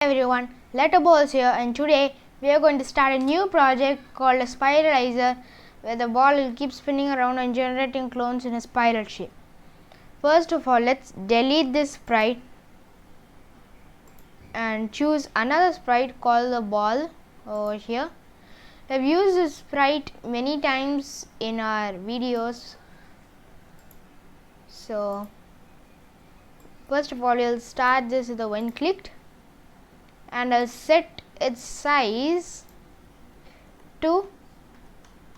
Everyone, LetterBalls here, and today we are going to start a new project called a spiralizer, where the ball will keep spinning around and generating clones in a spiral shape. First of all, let's delete this sprite and choose another sprite called the ball over here. I've used this sprite many times in our videos. So first of all, you'll start this with the when clicked, and I'll set its size to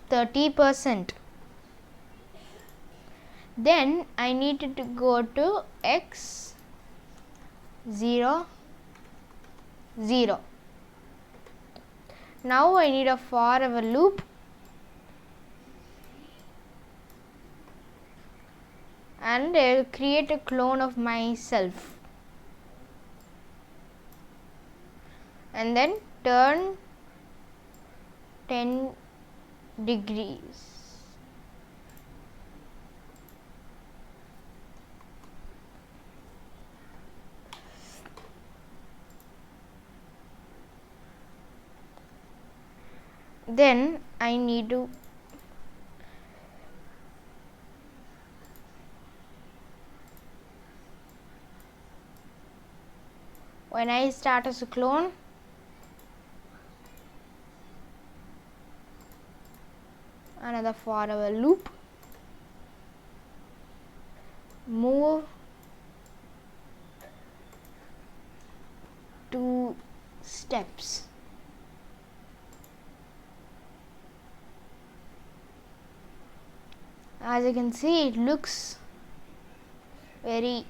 30%. Then I needed to go to x 0 0. Now I need a forever loop, and I'll create a clone of myself, and then turn 10 degrees. Then I need to when I start as a clone, another forever loop, move 2 steps. As you can see, it looks very,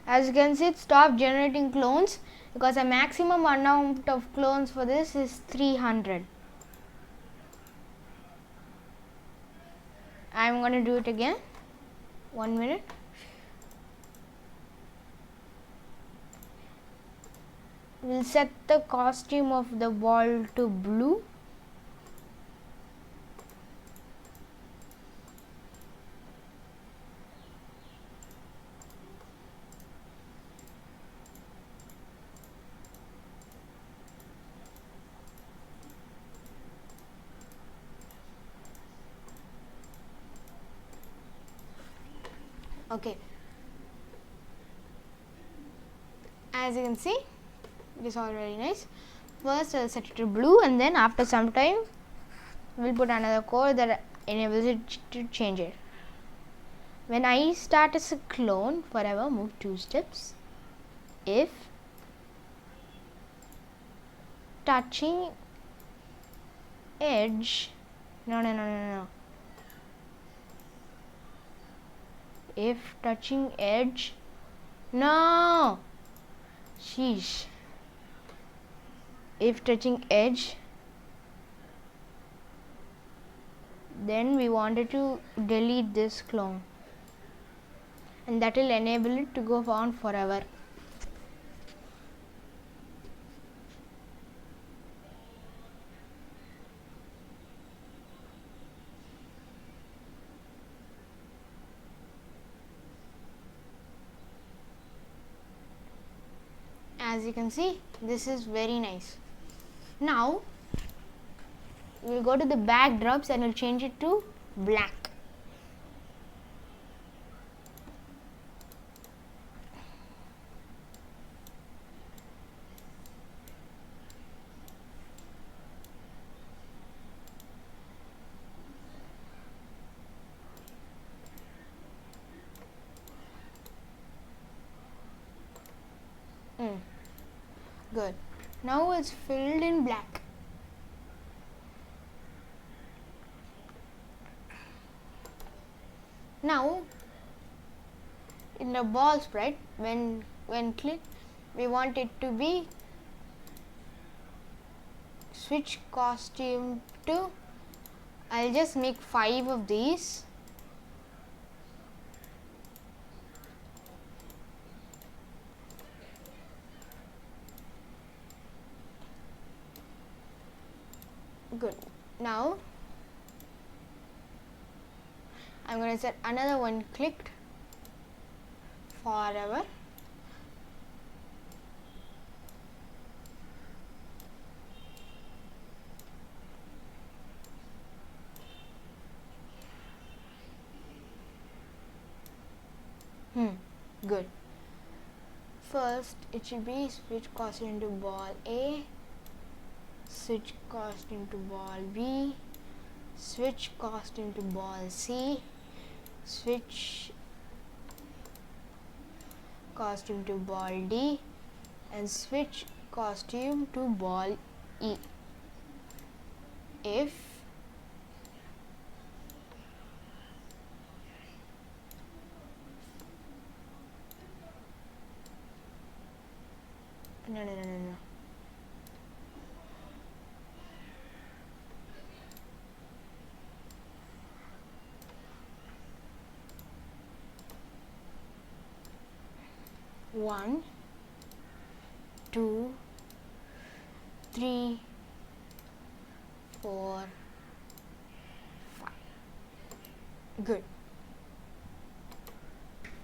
as you can see, it stopped generating clones because the maximum amount of clones for this is 300. I'm going to do it again. 1 minute. We'll set the costume of the ball to blue. Okay, as you can see, it is all very nice. First I'll set it to blue, and then after some time we'll put another code that enables it to change it. When I start as a clone, forever move 2 steps. If touching edge, no. If touching edge, no, sheesh. If touching edge, then we wanted to delete this clone, and that will enable it to go on forever. As you can see, this is very nice. Now we'll go to the backdrops and we'll change it to black. Good. Now it's filled in black. Now in the ball sprite, when click, we want it to be switch costume to, I'll just make 5 of these. Good. Now I'm going to set another one clicked forever. Good. First, it should be switch cost into ball A, switch cost into ball B, switch cost into ball C, switch costume to ball D, and switch costume to ball E. If no. 1, 2, 3, 4, 5. Good.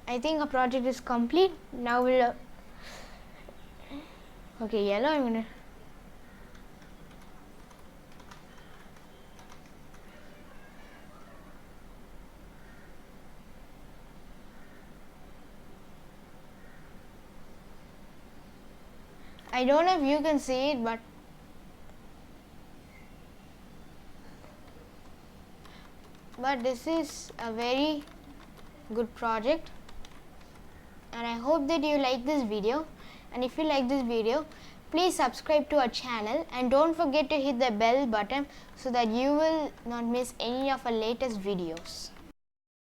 I think our project is complete. Now we'll okay, yellow. I'm gonna I don't know if you can see it, but this is a very good project, and I hope that you like this video. And if you like this video, please subscribe to our channel and don't forget to hit the bell button so that you will not miss any of our latest videos.